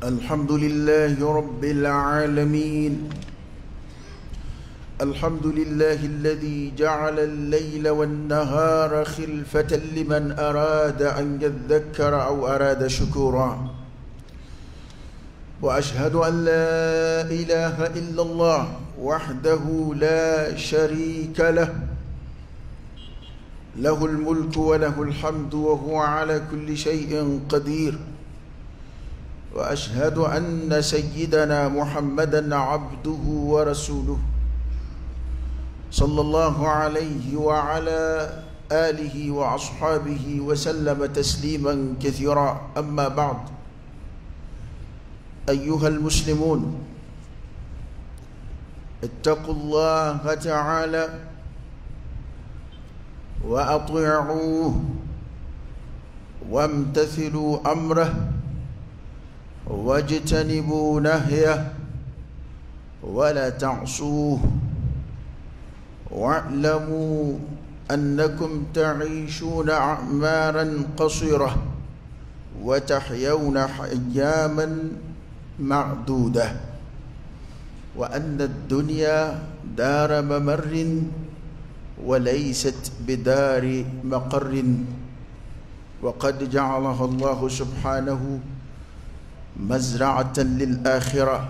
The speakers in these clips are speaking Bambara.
الحمد لله رب العالمين. الحمد لله الذي جعل الليل والنهار خلفة لمن أراد أن يذكر أو أراد شكورا. وأشهد أن لا إله إلا الله وحده لا شريك له، له الملك وله الحمد وهو على كل شيء قدير. وأشهد أن سيدنا محمدًا عبده ورسوله صلى الله عليه وعلى آله وأصحابه وسلم تسليمًا كثيرا. أما بعد، أيها المسلمون، اتقوا الله تعالى وأطيعوه وامتثلوا أمره واجتنبوا نهيه ولا تعصوه، واعلموا أنكم تعيشون أعمارا قصيرة وتحيون أياما معدودة، وأن الدنيا دار ممر وليست بدار مقر، وقد جعلها الله سبحانه مزرعة للآخرة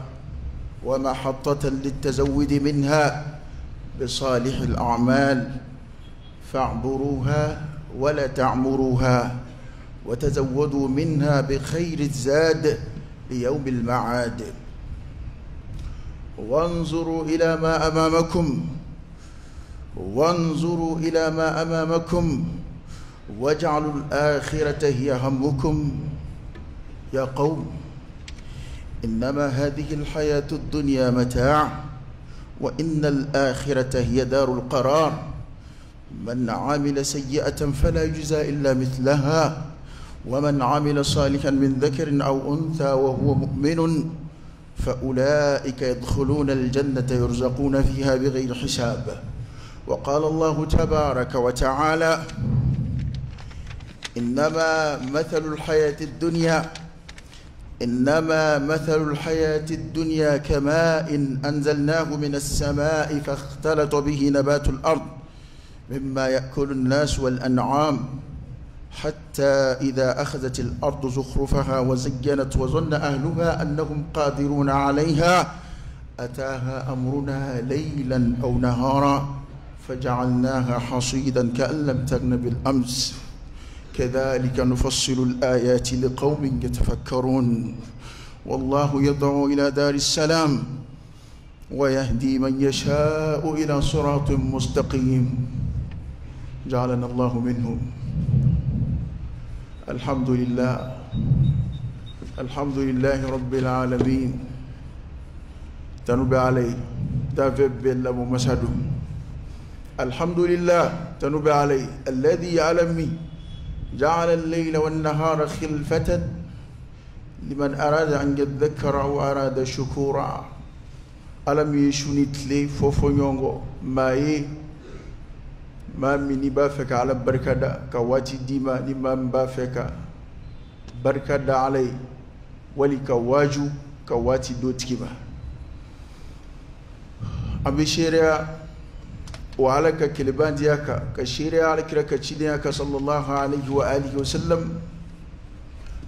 ومحطة للتزود منها بصالح الأعمال، فاعبروها ولا تعمروها، وتزودوا منها بخير الزاد ليوم المعاد. وانظروا إلى ما أمامكم، وانظروا إلى ما أمامكم، واجعلوا الآخرة هي همكم. يا قوم، إنما هذه الحياة الدنيا متاع، وإن الآخرة هي دار القرار. من عمل سيئة فلا يجزى إلا مثلها، ومن عمل صالحا من ذكر أو أنثى وهو مؤمن فأولئك يدخلون الجنة يرزقون فيها بغير حساب. وقال الله تبارك وتعالى: إنما مثل الحياة الدنيا كماء أنزلناه من السماء فاختلط به نبات الأرض مما يأكل الناس والأنعام حتى إذا أخذت الأرض زخرفها وزينت وظن أهلها أنهم قادرون عليها أتاها أمرنا ليلا أو نهارا فجعلناها حصيدا كأن لم تغن بالأمس كذلك نفصل الآيات لقوم يتفكرون. والله يدعو إلى دار السلام ويهدي من يشاء إلى صراط مستقيم، جعلنا الله منهم. الحمد لله رب العالمين. تنوب عليه تافب الله مسعد. الحمد لله تنوب عليه الذي يعلمني جعل الليل والنهار خلفة لمن أراد أن يذكر أو أراد شكورا. ألم يشنت لي فوفونيونغو ما مني بافك على بركة كواتي ديما نمام بافك بركة علي ولي كواجو كواتي دوتكما أبي شيريا وعلى كلبان دياكا كشيريا على كركتشينياكا صلى الله عليه وآله وسلم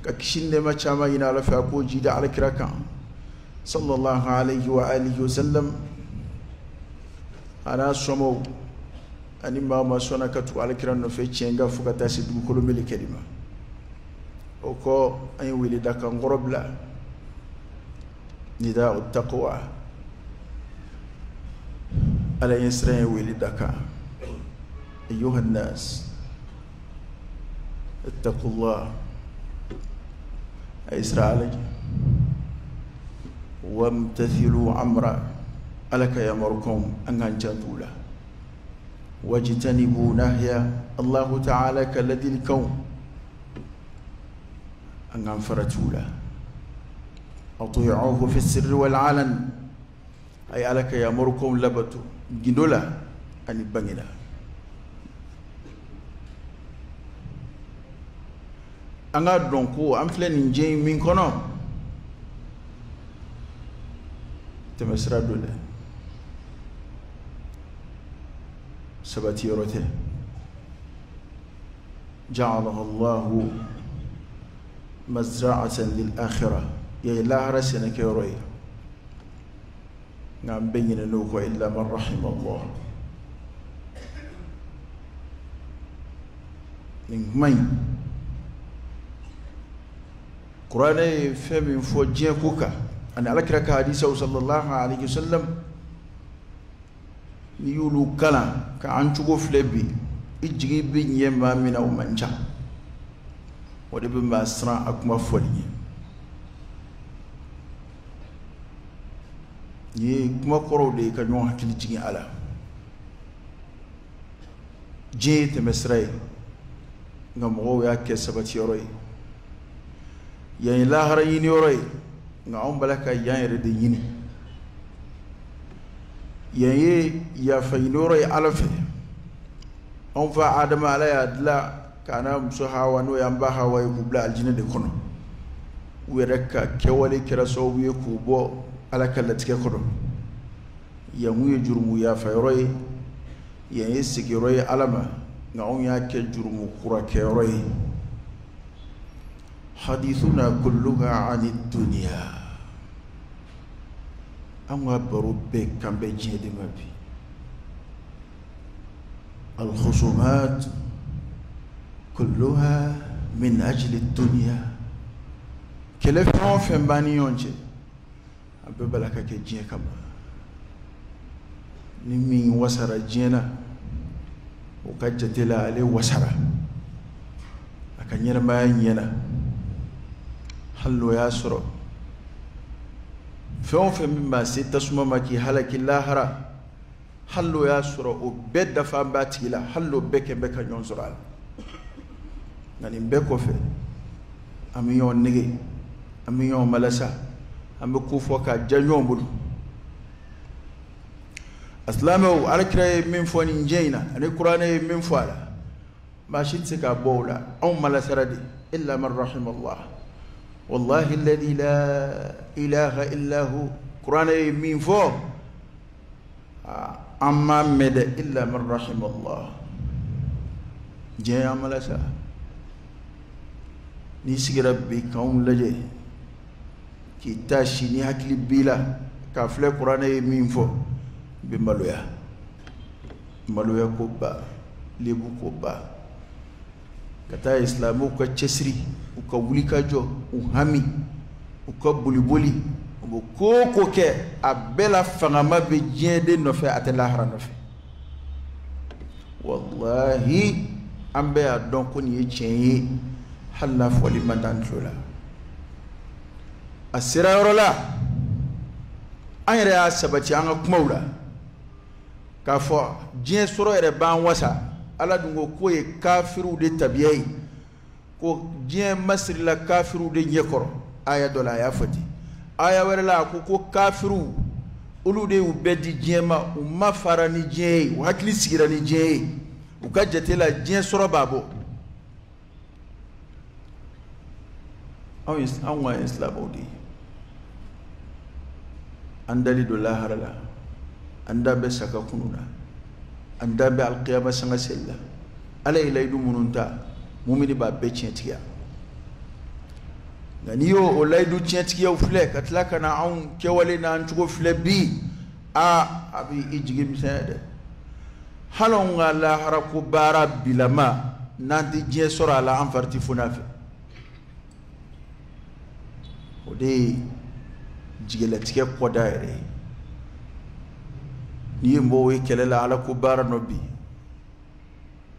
ككشين ما شاما ينال فاكو جيدا على كركا صلى الله عليه وآله وسلم. أنا سمو أني ما سونا كتو على كران في تشينغا فكتا سيدو كل ملي كلمة وكو أي ولي داكا غربلا نداء التقوى على يسرين ولدك. أيها الناس اتقوا الله. أيسر علي وامتثلوا أمرا ألك يأمركم أن أنجتولا واجتنبوا نهيا الله تعالى كالذي الكون أن أنفرتولا أطيعوه في السر والعلن أي ألك يأمركم لبتو جندولا أن يبنينا أنا دونكو أمفلن نجي من كنا تمسرا دولا سبتي روته جعلها الله مزرعة للآخرة يا لا رسنك يروي نعم بين نوكو إلا من رحم الله من قرآن فهم فوجيه كوكا أنا على كرك حديثه صلى الله عليه وسلم يقولوا كلا كأنشوف فلبي إجري بين يما من أو منجا ودب ما أسرع أكما فولي كما قرأوا لي كانوا حكي جي على جي تمسري نمغو يا كسبت يروي يعني لا هرين يروي نعم بلك يعني رديني يعني يا فينوري ألف أنفع آدم على أدلا كان مسحا ونو ينبها ويبلا الجنة دكانو ويركا كوالي كراسو ويكوبو على كلتك كرو يموي جرمو يا فيروي يعني سكيروي علما نعم يا كجرمو كرا كيروي حديثنا كلها عن الدنيا أما بربك كم بيجي دمبي الخصومات كلها من أجل الدنيا كيف نفهم بني يونجي أببلك كجيه كما نمي وسر جينا وكجتلا عليه وسر أكنير ما ينينا حلو ياسرو فهم مما ستسمى مكي هلك الله هرا حلو ياسرو وبيد فاباتي لا حلو بك ينزرال يعني بكو في أميون نجي أميون ملسا أمي كوفوكا جنيون بلو أسلامه على كرة من فوان جينا أنا القرآن من فوالا ما شتك بولا أو ملسا ردي إلا من رحم الله والله الذي لا إله إلا هو قرآن من فوق أما مد إلا من رحم الله جاء ملسا نسي ربي كون لجي كي تاشي نهاكلي بلا كافل قرآن من فوق بمالويا مالويا كوبا لبو كوبا كتا إسلامو كتشسري ukawulika jo uhami ukabulibuli ukoko ke abela fangama be jende no fe atela no fe wallahi ambe adon ko ni chenyi halla foli mandan tola asira yorola ayre asabati anga kumawla ka fo jien soro ere ban wasa ala dungo ko e kafiru de tabiyai ko jien masri la kafiru de nyekoro aya dola ya fati aya werela ko kafiru ulu de ubedi jiema umma farani jie u hakli sigirani jie u kajatela jien soro babo aw islam odi andali do la harala anda be saka kununa anda be alqiyama sanga sella ala ilaydu mununta mumini ba be tientiya ganiyo o laydu tientiya ufle katlaka na on kewale na antugo fle bi abi ijigim sede halon la haraku bara bilama nanti je sora la anfarti funafe ode jigelatike kodaire ni mbo we kelela ala ku bara nobi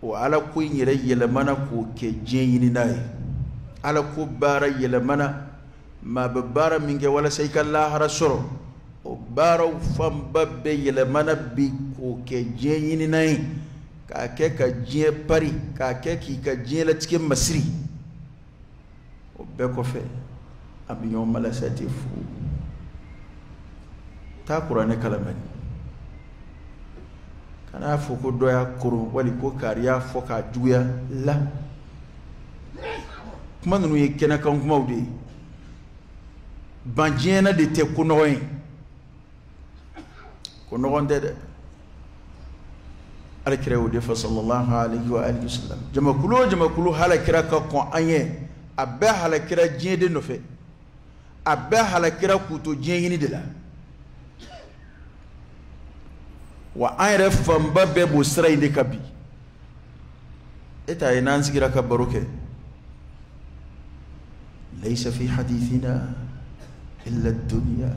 o ala ku nyire yele mana ko ke jeyini nay ala ku bara yele mana ma babara minge wala sai kala harasoro o baro famba be yele mana bi ko ke jenyini nay ka ke ka je pari ka ke ki ka je la cikin masri o be ko fe abiyon malasati fu ta qur'ane kalamani kana fo ko doya kuru wali ko kariya fo ka juya la kuma nunu ye kena kan kuma de banjena de te kunoy de alkira de fa sallallahu alaihi wa alihi wasallam jamakulu halakira ka ko anye abbe halakira jende no fe abbe halakira kuto jeni de la wa ayre famba be bo sray de kabi eta ina nsigira ka baroke laysa fi hadithina illa ad-dunya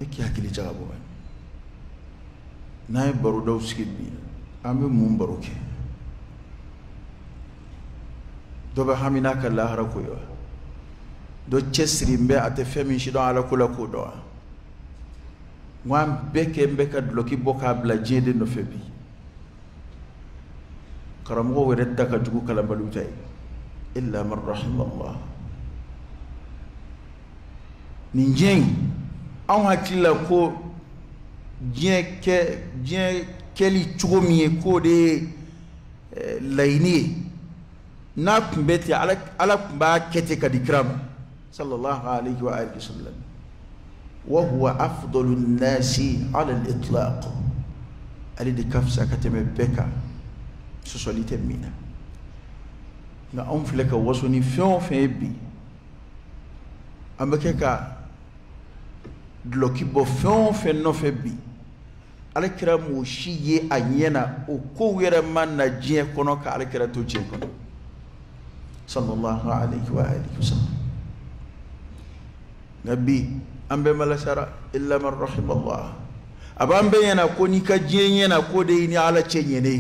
eki hakili jabo nay baru daw sikbi ambe mum baroke do ba hamina ka la harako yo do chesri mbe ate femi shi do ala kula ko do wan beke mbeka bloki boka bla jede no febi karamgo wedda ka jugu kala balutay illa man rahimallah ninjeng an hakila ko je keli chugomi ko de layni na kumbeti ala ba kete ka dikram sallallahu alaihi wa alihi wasallam وهو أفضل الناس على الإطلاق أريد كفسة كتم بكا سوسولي تمينا نا أنفلك وصوني فين بي أما كيكا دلوكي بو فين نو في بي على كرا موشي أنينا وكو يرمان نجيه كونو كا على كرا توجيه كونو صلى الله عليه وآله وسلم نبي ambe malasara illa man rahimallah abambe yana ko ni ka jenye na ko de ni ala chenye ne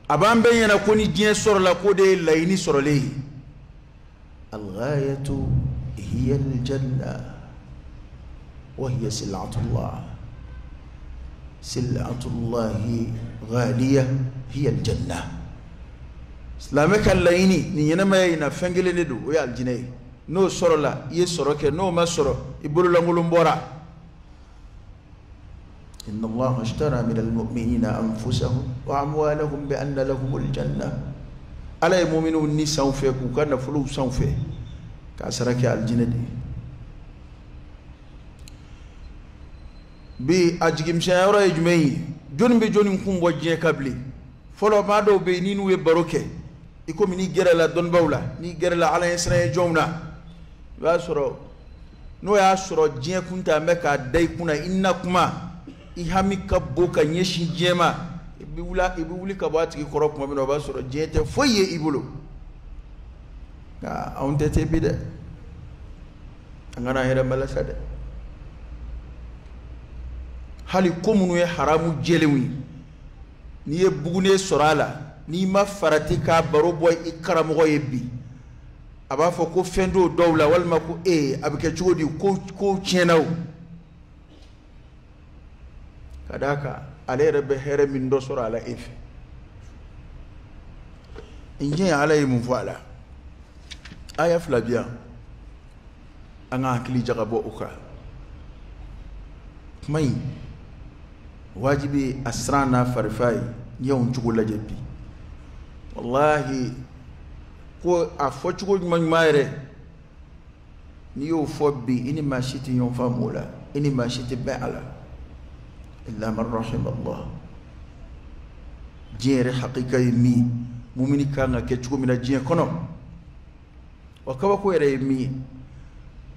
abambe yana ko ni jen soro la ko de layni soro le al-ghayatu hiya al-janna wa hiya sil'atullah ghaliya hiya al-janna islamaka layni ni yana mai na fengele ne do ya aljinay no soro la ye soro ke no ma soro ibulu la ngulum bora inna allaha ashtara min almu'minina anfusahum wa amwalahum bi anna lahumul janna ala mu'minun ni sawfe ku kana fulu sawfe ka sarake aljinadi bi ajigim shayara ejmei jonbe jonin kumbo je kabli folo ma do be ni nuwe baroke iko mini gere la don bawla ni gere la ala israel jomna wa soro no ya soro je kunta meka dai kuna inna kuma ihami kabbo ka nyeshi jema ibi wuli ka bati ko rok mo bino ba soro je te foye ibulo ka on te bide ngana hera malasa de hali komunu ye haramu jelewi ni ye bugune sorala ni ma farati ka baro boy ikram go yebbi aba fo ko fendo dawla wal ma ko abike chodi ko cienaw kadaka ale rabbe here min do sorala efe inje ala yimu fala aya flabia anga akili jagabo uka mai wajibi asrana farfai yawon chugula jebi wallahi ko afo chugo mayre ni yo fobbi ini mashiti yon famula ini mashiti ba'ala illa man rahim Allah jere haqiqa mi mumini kanga ke chugo mina jien kono wakawa ko yere mi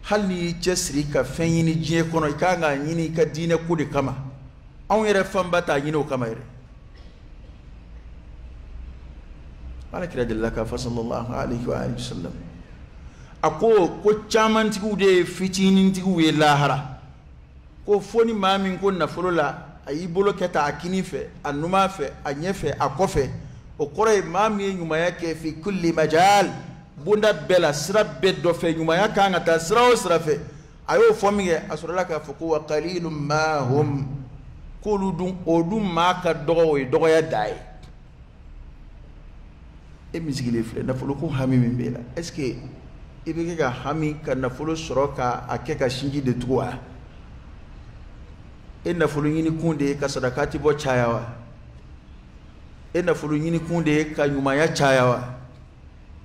hali jesri ka fenyini jien kono kanga nyini ka dine kudi kama on yere fambata nyino kama yere ala kira dillaka fa sallallahu alaihi wa alihi wasallam ako ko chamantiku de fitinintiku we lahara ko foni mamin ko nafolola ayi bolo keta akini fe anuma fe anyefe akofe o kore mami nyuma yake fi kulli majal bunda bela sira beddo fe nyuma yaka ngata sira o sira fe ayo fominge asurala ka fuku wa qalilum ma hum kuludun odum maka dogo ya dai e misigile fle na fulu ko hami min bela est ce que ibe ka hami kan na fulu soroka akeka shinji de trois e na fulu yini kunde ka sadakati bo chayawa e na fulu yini kunde ka nyuma ya chayawa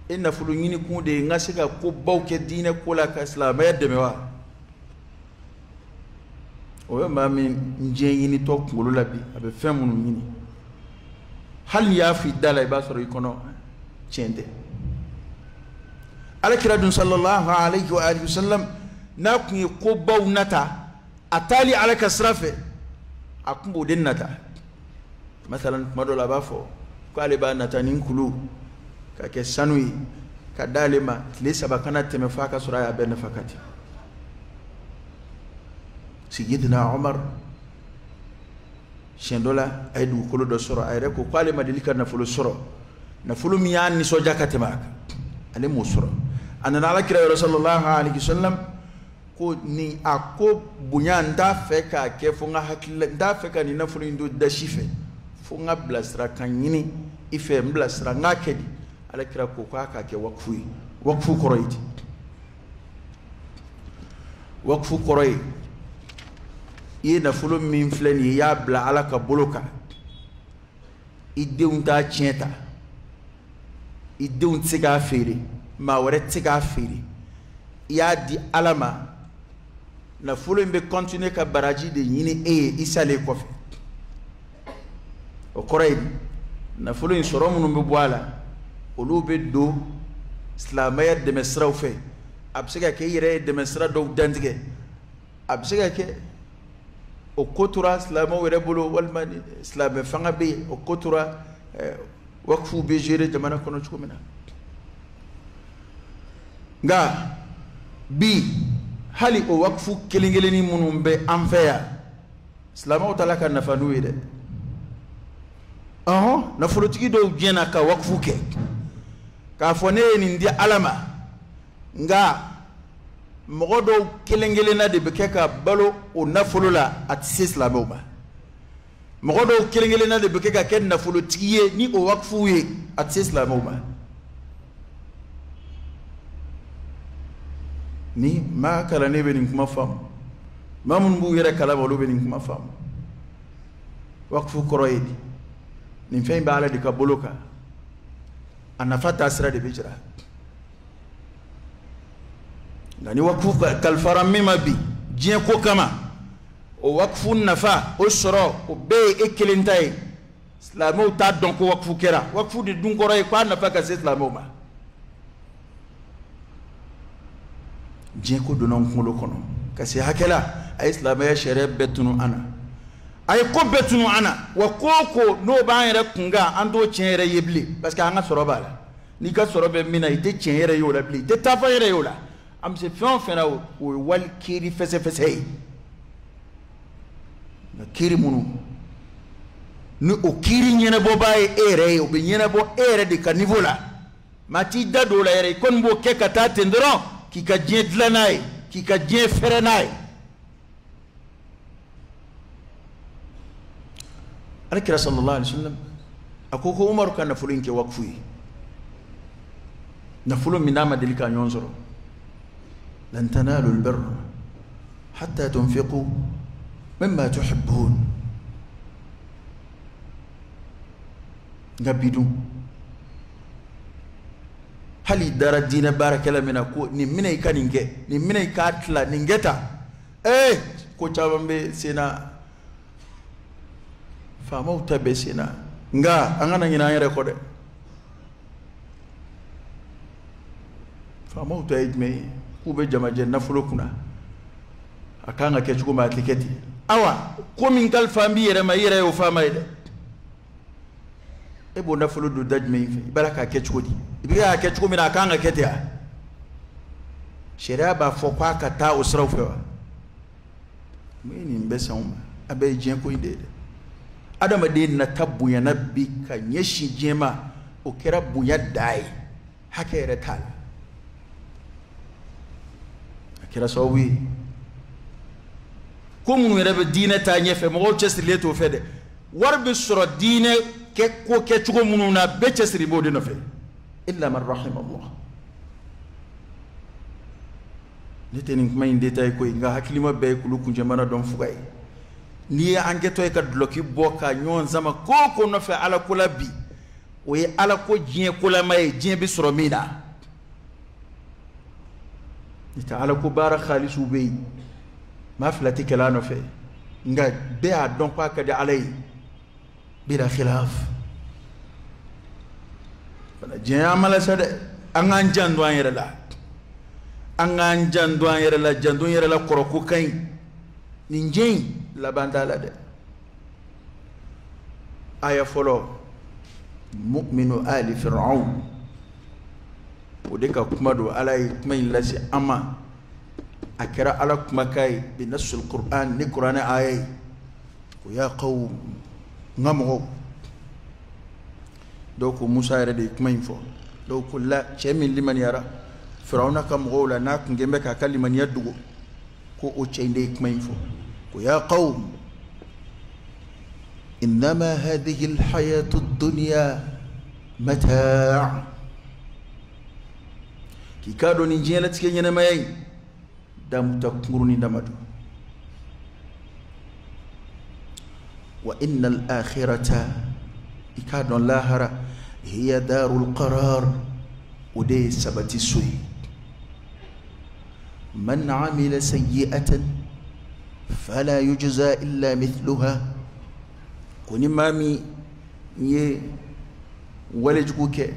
e na fulu yini kunde ngasika ko bawke dine ko la ka islam ya demewa o ma min nje yini to ngolo labi abe femunu yini hal ya fi dala ba soro ikono chende alakiradun sallallahu alayhi wa alihi wasallam na kun ko bawnata atali alaka srafe akumbo dennata masalan madola bafo ko ale ba natanin kulu ka ke sanui ka dalima lisa bakana teme faka suraya ben fakati Sayyidina Umar shendola ay du kolo do soro ay reko ko ale madilika na fulu soro na fulu miyan ni soja katemaka ale mo soro anana ala kira sallallahu alaihi wasallam ko ni ako bunya nda feka ke funga hakilla nda feka ni na fulu ndo da shife funga blasra kanyini ife mblasra ngakedi ala kira ko ka ke wakfu koroyti wakfu koroy ye na fulu min fleni ya bla ala ka boloka ideun ta chienta ideun tsiga fere ma wore tsiga fere ya di alama na fulu mbe continuer ka baraji de yini isale kofe o koray na fulu in soromu no mbe boala olu be do islamaya de mesra fe absega ke yire de mesra do dandige absega ke o kotura islamo were bolo walman islam fanga be o kotura wakfu be jere jamana kono chukomena nga bi hali o wakfu kelingeleni munumbe amfeya islamo talaka nafanu wede na folotiki do jena ka wakfu ke ka fone ni ndi alama nga mogodo kelengelena de beke ka balo o nafolo la atisi islamo ba mogodo kelengelena de beke ka ken nafolo tiye ni o wakfu ye atisi islamo ba ni ma kala ne be ni kuma fam mamun bu yere kala bolo be ni kuma fam wakfu koroyedi ni fay bala di ka boloka anafata asra de bijra ngani wakfu kalfara mima bi jien ko kama o wakfu nafa o soro o be ekelentay islamo ta donc wakfu kera wakfu de dun koroy ko nafa ka islamo ma jien ko donon kulo kono kasi hakela ay islam ya shere betunu ana ay ko betunu ana wa koko no ba yere kunga ando chenere yebli parce que anga soro bala ni ka soro be mina ite chenere yola bli te tafa yere yola am se fena o wal kiri fese na kiri munu ni o kiri nyene bo baye ere o be nyene bo ere de ka niveau la mati dado la yere kon bo ke kata tendron ki ka dien dlanay ki ka dien ferenay alkira sallallahu alaihi wasallam akoko umar kana fulin ke wakfu na fulun minama delika nyonzoro lan tanalu albirr hatta tunfiqu mimma tuhibbun ngabidu hali dara dina barakala mina ko ni mina ikaninge ni mina ikatla ningeta ko chabambe sena fama utabe sena nga angana ngina yere ko de fama utabe kube jamaje nafulo kuna akanga ke chukuma atiketi awa ko min kal fambi yere ma yere o fama ide ebo nafulo do dajme baraka ke chukodi ibiga ke chukumi na akanga ketia sheria ba fokwa kata usrafewa mwini mbesa uma abe jien ko ide adamaden na tabuya na bi ka ɲɛsin diɲɛ ma o kɛra bonya da ye hakɛ yɛrɛ t'a la a kɛra sababu ye ko minnu yɛrɛ bɛ diinɛ taa ɲɛfɛ mɔgɔw cɛsirilen t'o fɛ dɛ wari bɛ sɔrɔ diinɛ ko kɛcogo minnu na bɛɛ cɛsiri b'o de nɔfɛ illa man rahimallah ne tɛ nin kuma in détail koyi nka hakilima bɛɛ ye kulu kuncɛmana dɔn fuga ye n'i ye enquête ye ka duloki bɔ ka ɲɔgɔn sama ko o ko nɔfɛ ala ko la bi o ye ala ko diɲɛ kolama ye diɲɛ bɛ sɔrɔ min na n'o tɛ ala ko baara xaalisiw bɛ yen maa fila tɛ kɛlɛ a nɔfɛ nka bɛɛ y'a dɔn ko a ka di ala ye bila khilaaf diɲɛ an ma lasa dɛ an k'an janto an yɛrɛ la an k'an janto an yɛrɛ la janto n yɛrɛ la kɔrɔko ka ɲi nin diɲɛ in laban t'a la dɛ aya fɔlɔ mu'minu ali fir'aun o de ka kuma don ala ye kuma in lase an ma a kɛra ala kumakan ye bi nasul qur'an ni kuranɛ aya ye ko ya qawm n ka mɔgɔw dɔw ko musa yɛrɛ de ye kuma in fɔ dɔw ko la cɛ min limaniyara firawuna ka mɔgɔw la n'a kun kɛn bɛ k'a ka limaniya dogo ko o cɛ in de ye kuma in fɔ ko ya qawm innama hadhihi alhayatu ad-dunya mataa' k'i k'a dɔn nin diɲɛlatigɛ ɲɛnamaya in damuta kunkurunin dama don wa innal akhirata i k'a dɔn lahara hiya darul qarar o de ye sabati so ye man amila sayyi'atan fala yujza illa mithluha ko ni maa min ye walejugu kɛ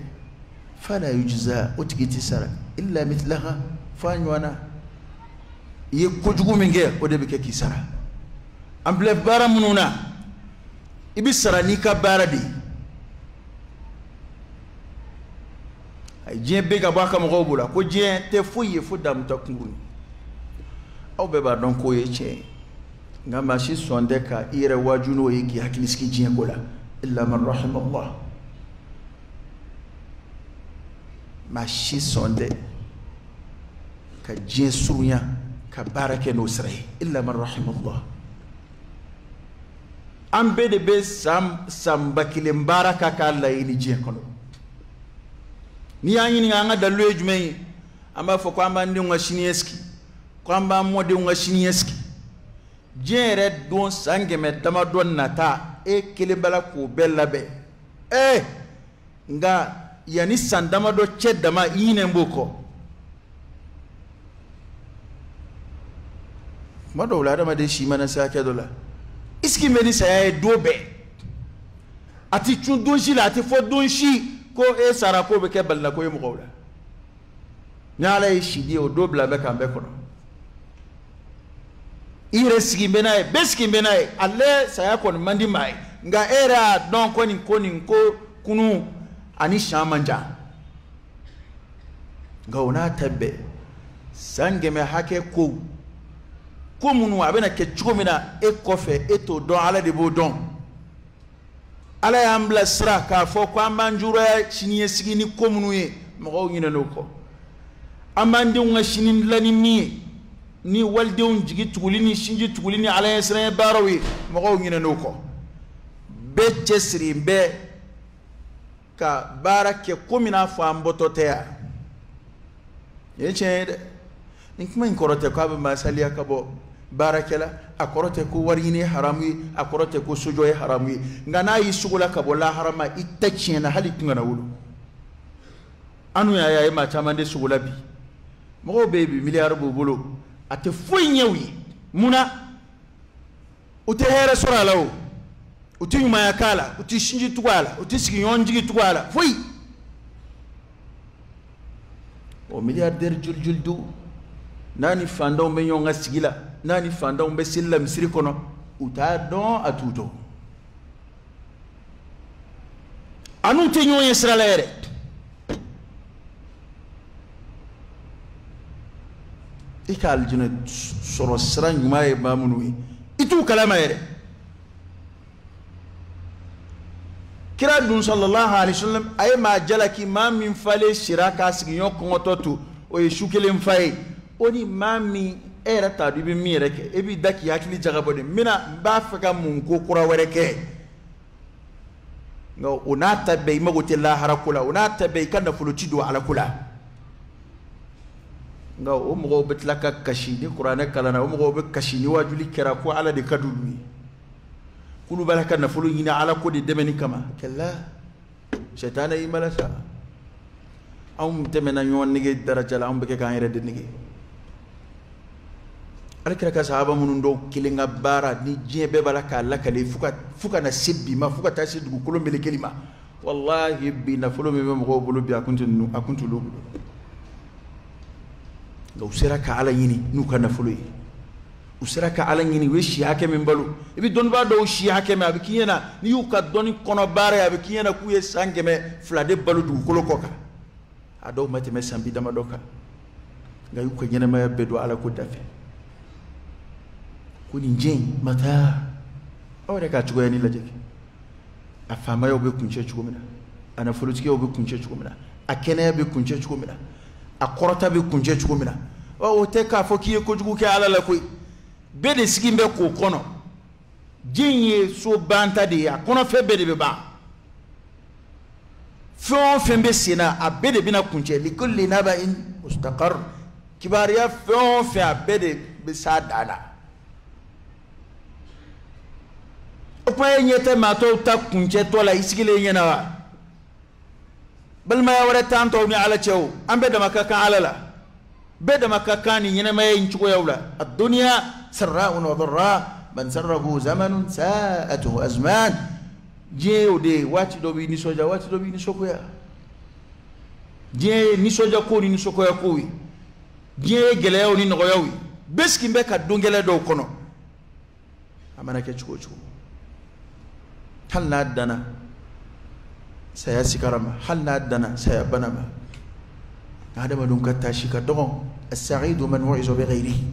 fala yujza o tigi tɛ sara illa mithlaha fa ɲɔgɔnna i ye kojugu min kɛ o de bɛ kɛ k'i sara an filɛ baara minnu na i bɛ sara n'i ka baara de ye a diɲɛ bɛ ka bɔ a ka mɔgɔw bolo ko diɲɛ tɛ foyi ye fo damuta kunkuru aw bɛɛ b'a dɔn k'o ye tiɲɛ ye nka maa si sɔn tɛ ka i yɛrɛ waaju n'o ye k'i hakili sigi diɲɛ ko la illa man rahimallah maa si sɔn tɛ ka diɲɛ surunya ka baara kɛ n'o sira ye illa man rahimallah an bɛɛ de bɛ san ba kelen baara ka k'a laɲini diɲɛ kɔnɔ n'i y'an ɲininka an ka dalilu ye jumɛn ye an b'a fɔ ko an b'an denw ka siniɲɛsigi ko an b'an mɔdenw ka siniɲɛsigi diɲɛ yɛrɛ don san 100 damadɔ nata e kelen bala k'o bɛɛ labɛn nka yanni san damadɔ cɛ dama i ɲinɛ b'o kɔ tuma dɔw la adamaden si mana se hakɛ dɔ la i sigi bɛ ni saya ye don bɛɛ a tɛ cun don si la a tɛ fɔ don si ko e sara ko bɛ kɛ balila ko ye mɔgɔw la ni ala ye si di o don bila bɛ k'an bɛɛ kɔnɔ i yɛrɛ sigi bɛ n'a ye bɛɛ sigi bɛ n'a ye ale saya kɔni man di maa ye nka e yɛrɛ y'a dɔn ko nin ko kunu ani siɲɛ man ca nka o n'a ta bɛɛ san 100 hakɛ ko minnu a bɛna kɛ cogo min na e kɔfɛ e t'o dɔn ala de b'o dɔn ala y'an bila sira k'a fɔ ko an b'an juraya siniɲɛsigi ni ko minnu ye mɔgɔw ɲinɛn'o kɔ an b'an denw ka sini dilan ni min ye ni walidenw jigi tuguli ni sinji tuguli ni ala ɲɛ siran ye baaraw ye mɔgɔw ɲinɛn'o kɔ bɛɛ cɛsiri bɛɛ ka baara kɛ ko min n'a fɔ an bɔtɔ tɛ yan nin ye tiɲɛ ye dɛ nin kuma in kɔrɔ tɛ k'a bɛ masaliya ka bɔ baarakɛla a kɔrɔ tɛ ko wari ɲini ye haramu ye a kɔrɔ tɛ ko sojɔ ye haramu ye nka n'a y'i sugu la ka bɔ lahara ma i tɛ tiɲɛ na hali tun kana wolo an dun y'a ye maa caman de sugu la bi mɔgɔw bɛ yen bi miliyari b'u bolo a tɛ foyi ɲɛ u ye munna u tɛ hɛrɛ sɔrɔ a la o u tɛ ɲumanya k'a la u tɛ sinji tugu a la u tɛ sigiɲɔgɔn jigi tugu a la foyi o miliyardɛri joli do n'a ni fantanw bɛ ɲɔgɔn ka sigi la n'a ni fantanw bɛ seli la misiri kɔnɔ u t'a dɔn a t'u dɔn a n'u tɛ ɲɔgɔn ye sira la yɛrɛ i ka alijinɛ sɔrɔ sira ɲuman ye maa minnu ye i t'u kalama yɛrɛ kira dun sallallahu alaihi wasallam ay ma jalaki ma min fale shiraka sigiyo kongototu o ye shukelen faye oni ma min era ta du bi mi reke e bi daki hakili jagabode mina ba faka mun ko kura wereke ngo unata be magote la harakula unata be kana fuluti do ala kula ngo o mo betlaka kashini qur'ana kala o mo be kashini wajuli kera ko ala de kadulu kulu balaka na fulu yina ala ko de demeni kama kala shaytana imalasa am temena nyon nige daraja la am be ka yere de nige ala kira ka sahaba munun do kilinga bara ni jebe balaka la kale fuka na sibbi ma fuka ta sidu ko lombele kelima wallahi bi na fulu me mo bulu bi akuntu lu do usiraka ala yini nu kana fulu usiraka ala yini we shi hake min balu ibi don ba do shi hake me abikiyena ni yu ka doni kono bare abikiyena ku ye sangeme flade balu du ko lokoka ado mate me sambi dama doka ga yu ko nyene ma bedo ala ko dafe kuni njeng mata awre ka chugo yani lajeki afama yo be kunche chugo mina ana folutike yo be kunche chugo mina akene be kunche chugo mina akorota be kunche chugo mina o te ka fokiye ko jugu ke ala la koy be de sigimbe ko kono jinye so banta de ya kono fe be de be ba fon fembe sina abede bina kunche likulli naba'in mustaqar kibariya fon fe abede be sadana opa nyete mato ta kunche tola isigile nyena wa balma ya wara tanto mi ala chew ambe da makaka alala beda makaka ni nyena may nchuko yawla ad-dunya sarra'un wa dharra man sarrahu zamanun sa'atuhu azman je de wati do bi ni soja wati do bi ni sokoya je ni soja ko ni sokoya ko wi je geleyo ni no yawi beski mbe ka dungele do kono amana ke chuko chuko hal na dana saya sikarama hal na dana saya banama hada madun ka tashi ka dogon as-sa'idu man wa'iza bi ghayrihi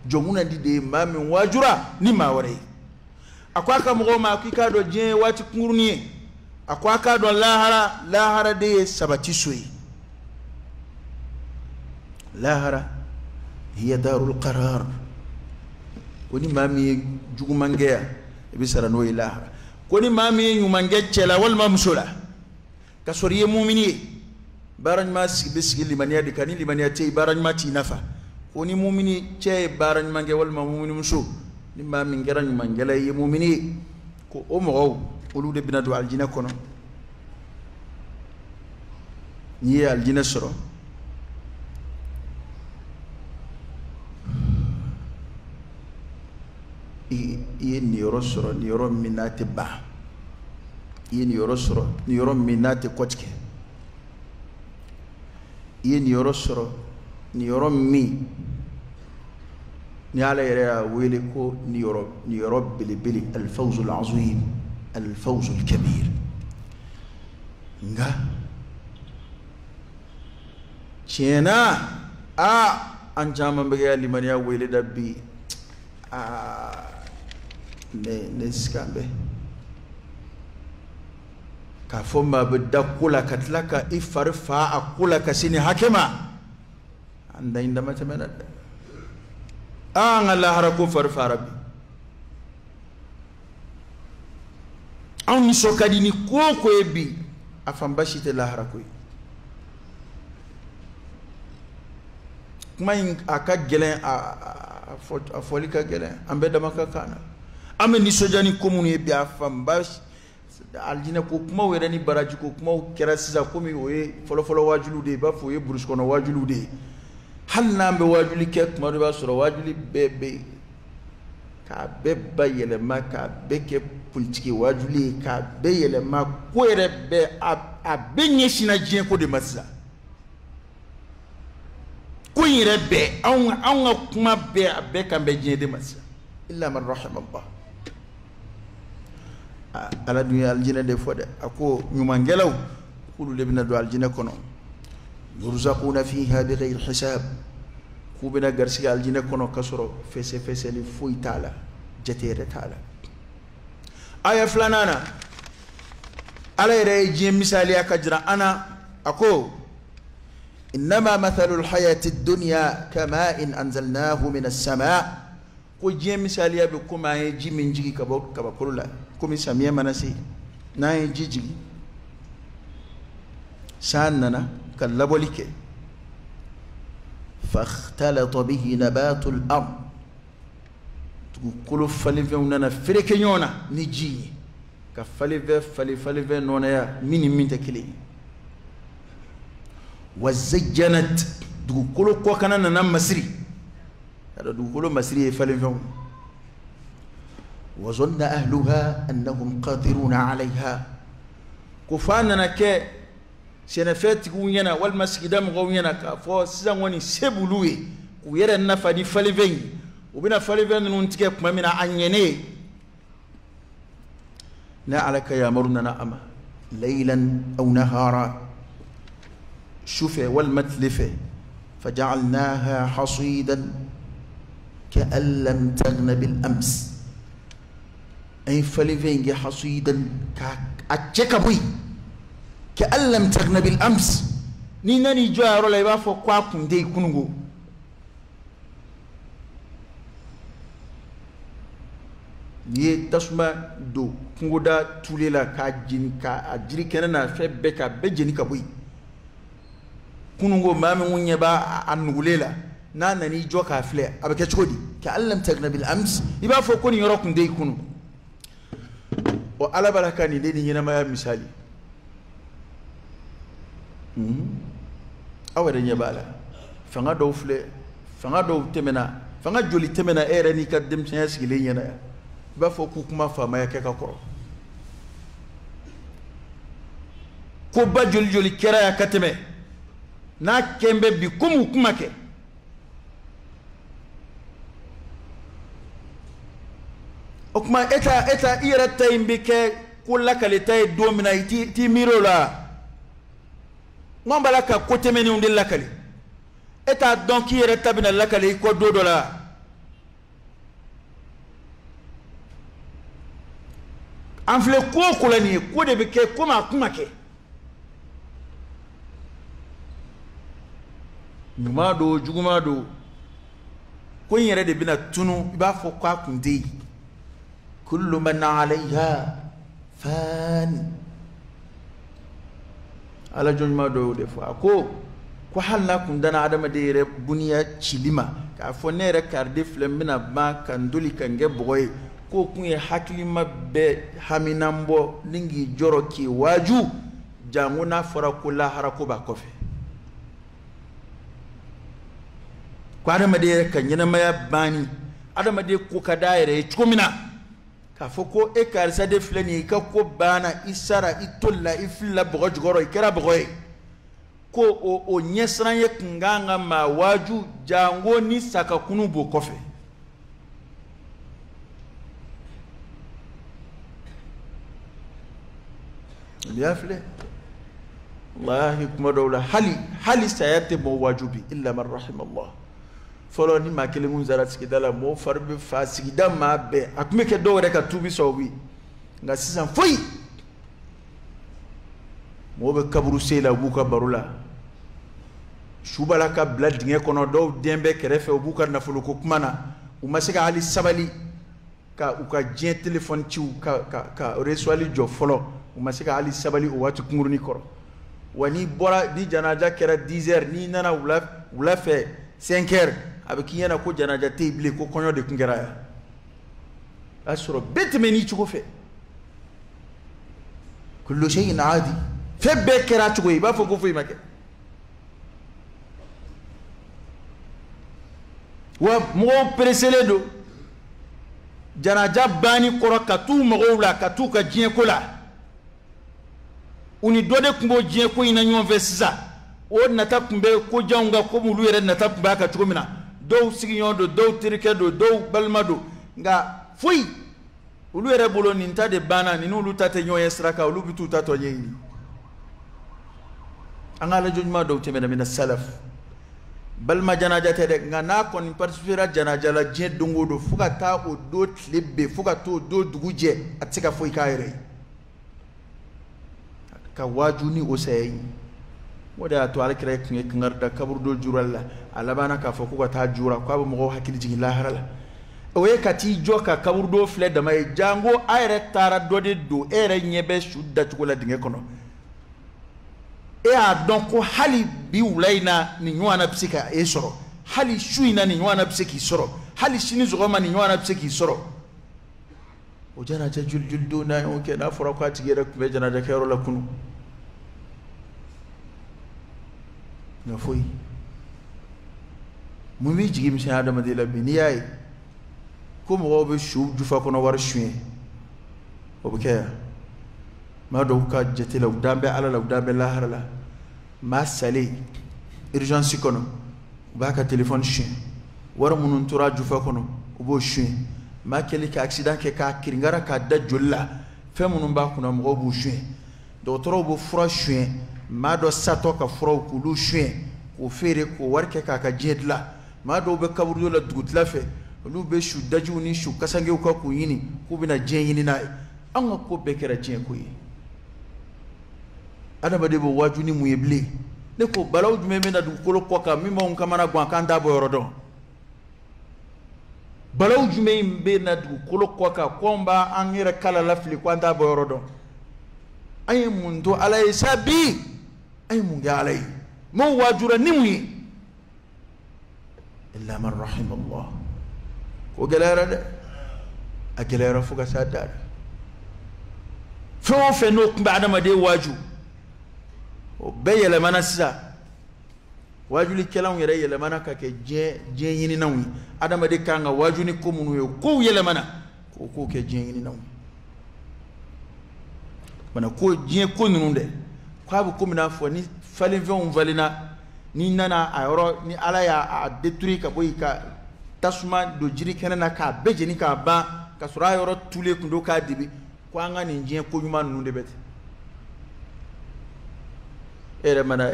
jomuna di de ma min wajura ni ma ware akwa ka mo ma kika do je wati kurni akwa ka do lahara de sabati suyi lahara hiya darul qarar woni ma mi jugumangeya ibi sarano lahara koni mami nyumange chela wal mamsula kasoriye mu'mini barany ma bisgi limaniya de kanili limaniya te barany ma ti nafa koni mu'mini che barany mange wal mu'mini musu ni mami ngera nyumange la ye mu'mini ko o mo olu de binadu aljina kono ni aljina soro iye niyoro soro niyoro minati ba iye niyoro soro niyoro minati kochke iye niyoro soro niyoro mi ni ala yere wele ko niyoro bilibili al-fawz al-azim al-fawz al-kabir nga chena anjama mbege limania wele dabbi ne skambe ka fomba bedda kula katlaka ifarfa akula kasini hakema anda inda matamana Allah haraku farfa rabbi an so kadini koko ebi afambashi te la haraku kuma aka gelen a folika gelen ambe da makakana ame ni sojani komunu ebi afambashi aljina ko kuma wera ni baraji ko kuma kera siza komi oye folo wajulu de ba foye burus kono wajulu de halna be wajuli ke kuma do ba soro wajuli bebe ka beba yele maka beke politiki wajuli ka be yele ma ko ere be a benye sina jien ko de masa ko yire be an kuma be be kan be jien de masa illa man rahimallah ala dunya aljina de fode ako nyuma ngelaw kulu lebina do aljina kono yurzaquna fiha bighayri hisab ku bina garsi aljina kono kasoro fese li fuy taala jetere taala aya flanana ala yɛrɛ ye misaliya ka jira ana ako innama mathalu alhayati dunya kama in anzalnahu min as-sama ko diɲɛ misaliya bɛ komi an ye ji min jigi ka bɔ kabakolo la komi samiyɛ mana se n'an ye ji jigi san nana ka labɔli kɛ fakhtalata bihi nabatu al-ard dugukolo falenfɛnw nana fereke ɲɔgɔn na ni ji ye ka falenfɛn nɔnɔya min ni min tɛ kelen ye wa zajjanat dugukolo kɔkana nana masiri kada dugukolo masiri ye falenfɛnw wa zanna ahluha annahum qadiruna alayha ko fa nana kɛ sɛnɛfɛntigiw ɲɛna walima sigida mɔgɔw ɲɛna k'a fɔ sisan kɔni se b'olu ye k'u yɛrɛ nafa ni falenfɛn ye u bɛna falenfɛn ninnu tigɛ tuma min na a ɲɛnen ne ala ka yamaru nana a ma laylan aw nahara sufɛ walima tile fɛ faja'alnaha hasidan ka'an lam taghna bil ams an ye falenfɛn kɛ hasidan k'a cɛ ka bɔ yen ka'an lam taghna bil ams ni nani jɔ a yɔrɔ la i b'a fɔ ko a kun tɛ yen kunungo n'i ye tasuma don kungoda tule la k'a jeni k'a jiri kɛnɛ na fɛn bɛɛ k'a bɛɛ jeni ka bɔ yen kunungo maa min ɲɛ b'a a nugulen la n'a nan'i jɔ k'a filɛ a bɛ kɛ cogo di ka'an lam taghna bil ams i b'a fɔ ko nin yɔrɔ kun tɛ yen kunun wa ala b'a la ka nin de ni ɲɛnamaya misali aw yɛrɛ ɲɛ b'a la fanga dɔw filɛ fanga dɔw tɛmɛna fanga joli tɛmɛna e yɛrɛ n'i ka denmisɛnya sigilen ɲɛna yan i b'a fɔ ko kuma faamaya kɛ ka kɔrɔ ko ba joli joli kɛra yan ka tɛmɛ n'a kɛn bɛ bi komi u kuma kɛ o kuma e ta i yɛrɛ ta in bɛ kɛ ko lakalita ye don min na i t'i miiri o la ŋan b'a la ka ko tɛmɛnenw de lakali e t'a dɔn k'i yɛrɛ ta bɛna lakali i kɔ don dɔ la an filɛ ko o ko la nin ye ko de bɛ kɛ komi a kuma kɛ ɲuman don juguman don ko in yɛrɛ de bɛna tunu i b'a fɔ ko a kun tɛ yen kullu man alayha fan ala jɔnɲuman dɔ y'o de fɔ a ko hali n'a kun danna adamaden yɛrɛ buniya cili ma k'a fɔ ne yɛrɛ kariden filɛ n bɛna ban ka n doli ka n kɛ bɔgɔ ye k'o kun ye hakilima bɛɛ haminan bɔ ni k'i jɔrɔ k'i waaju janko n'a fɔra ko lahara ko b'a kɔfɛ ko adamaden yɛrɛ ka ɲɛnamaya banni adamaden ko ka d'a yɛrɛ ye cogo min na k'a fɔ ko e karisa de filɛ nin ye i ka ko banna i sara i tolila i filila bɔgɔ jukɔrɔ i kɛra bɔgɔ ye ko o ɲɛsiran ye kun kan ka maa waaju janko ni sakakunu b'o kɔfɛ n'i y'a filɛ wallahi kuma dɔw la hali saya tɛ mɔgɔ waaju bi illa man rahimallah fɔlɔ ni maa kelen kun sara sigida la mɔgɔw fari bɛ fa sigida maa bɛɛ a tun bɛ kɛ dɔw yɛrɛ ka tubi sɔn bi nka sisan foyi mɔgɔw bɛ kaburu sen la u b'u ka baro la su b'a la ka bila dingɛ kɔnɔ dɔw den bɛ kɛrɛfɛ u b'u ka nafolo ko kuma na u ma se ka hali sabali ka u ka diɲɛ telefɔni ciw ka resuwali jɔ fɔlɔ u ma se ka hali sabali o waati kunkurunin kɔrɔ wa n'i bɔra ni janaja kɛra 10 heures n'i nana wula fɛ 5 heures a bɛ k'i ɲɛna ko janaja tɛ yen bilen ko kɔɲɔ de tun kɛra yan a sɔrɔ bɛɛ tɛmɛ n'i cogo fɛ kullu shay'in aadi fɛn bɛɛ kɛra cogo ye i b'a fɔ ko foyi ma kɛ wa mɔgɔw pereselen don janaja banni kɔrɔ ka t'u mɔgɔw la ka t'u ka diɲɛ ko la u ni dɔ de tun b'o diɲɛ ko in na ɲɔgɔn fɛ sisan o nata tun bɛ kojanw kan komi olu yɛrɛ nata tun b'a kan cogo min na dɔw sigiɲɔgɔn don dɔw terikɛ don dɔw balima don nka foyi olu yɛrɛ bolo nin ta de banna nin n'olu ta tɛ ɲɔgɔn ye sira kan olu bɛ t'u ta tɔ ɲɛɲini an ka alajɔ ɲuman dɔw tɛmɛna mina salaf balima janaja tɛ dɛ nka n'a kɔni participera janaja la diɲɛ don o don fo ka taa o don tile bɛn fo ka t'o don dugu jɛ a tɛ se ka foyi k'a yɛrɛ ye ka wajuni o sayi wada to alkira kun kangar da kaburdo juralla alabana ka fa ko ta jura ko ba mo hakili jigi laharala o ye kati joka kaburdo fle da mai jango ayre tara dode do ere nyebe shudda tukola dinge kono e a donc hali bi wulaina ni nywana psika e soro hali shuina ni nywana psiki soro hali shini zogoma ni nywana psiki soro o jana ta juljuldo na o ke na fura kwa tigera be jana da kayro la kunu na foi mu mi jigi mi shada ma de la bi ni yayi ko mo be shu du fa kono war shuin o be ma do ka jete la dambe ala la dambe la harala ma sale urgence kono ba ka téléphone shuin war munun tura du fa kono o bo shuin ma keli ka accident ke ka kiringara ka da jolla fe munun ba kuna mo bo shuin docteur bo fura shuin ma do sato ka fura ku lu shuin ko fere ko warke ka ka jedla ma do be kaburu la dugutla fe lu be shu daju ni shu kasange ko ku yini ku bina jeyini na an ko be kera jen ko yi adama de bo wajuni mu yeble ne ko balaw jume me na du kolo ko ka mi mo kamana gwan kan da bo yorodon balaw jume be na du kolo ko ka komba an yere kala lafli ko da bo yorodon ay mun do alay sabi ay mun ga alay mo wajura ni mu illa man rahim Allah ko galera de a galera fuga sadar fe no kumba adama de waju o beyele manasa waju li kelan yere yele manaka ke je yini nawi adama de kanga waju ni ko munu yo ko yele mana ko ke je yini nawi bana ko je ko nunu de kwa bu ko mina fo ni falen fe on valina ni nana ayoro ni ala ya a détruire ka boy ka tasuma do jiri kenana ka bejeni ka ba ka sura yoro tule kundo ka dibi ko anga ni je ko nyuma nunu de bete ere mana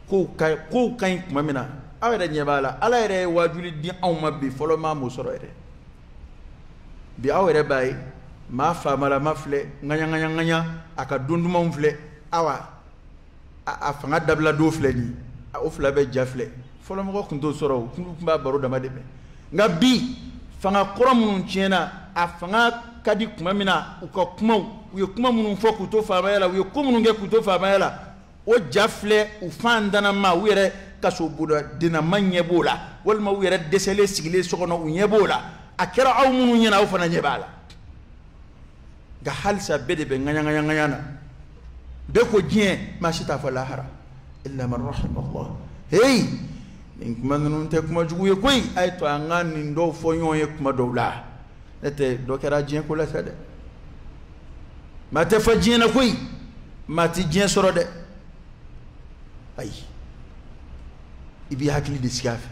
ko kan kuma mina awere nyebala ala ere wajuli di awma bi folo ma mo soro ere bi awere bay ma fa mala mafle nganya aka dunduma mfle awa a fanga dabla do fle ni o fla be jafle folo mo ko ndo soro kumba baro dama de nga bi fanga koromun tiena a fanga kadi kuma mina uko kuma uye kuma munun foku to fa bayala uye kuma munun ge kuto fa bayala o jafle u fandana ma were kaso buda dina manye bola wal ma were desele sigile sokono u nyebola akira aw munun nyana aw fana nyebala ga halsa bede be nganya na de ko jien ma shita fa lahara illa man rahim Allah hey in kuma nun te kuma jugu ye koy ay to ngani ndo fo nyoye kuma dowla ete do kera jien ko la sade ma te fa jien na koy ma ti jien soro de ay ibi hakli de siafe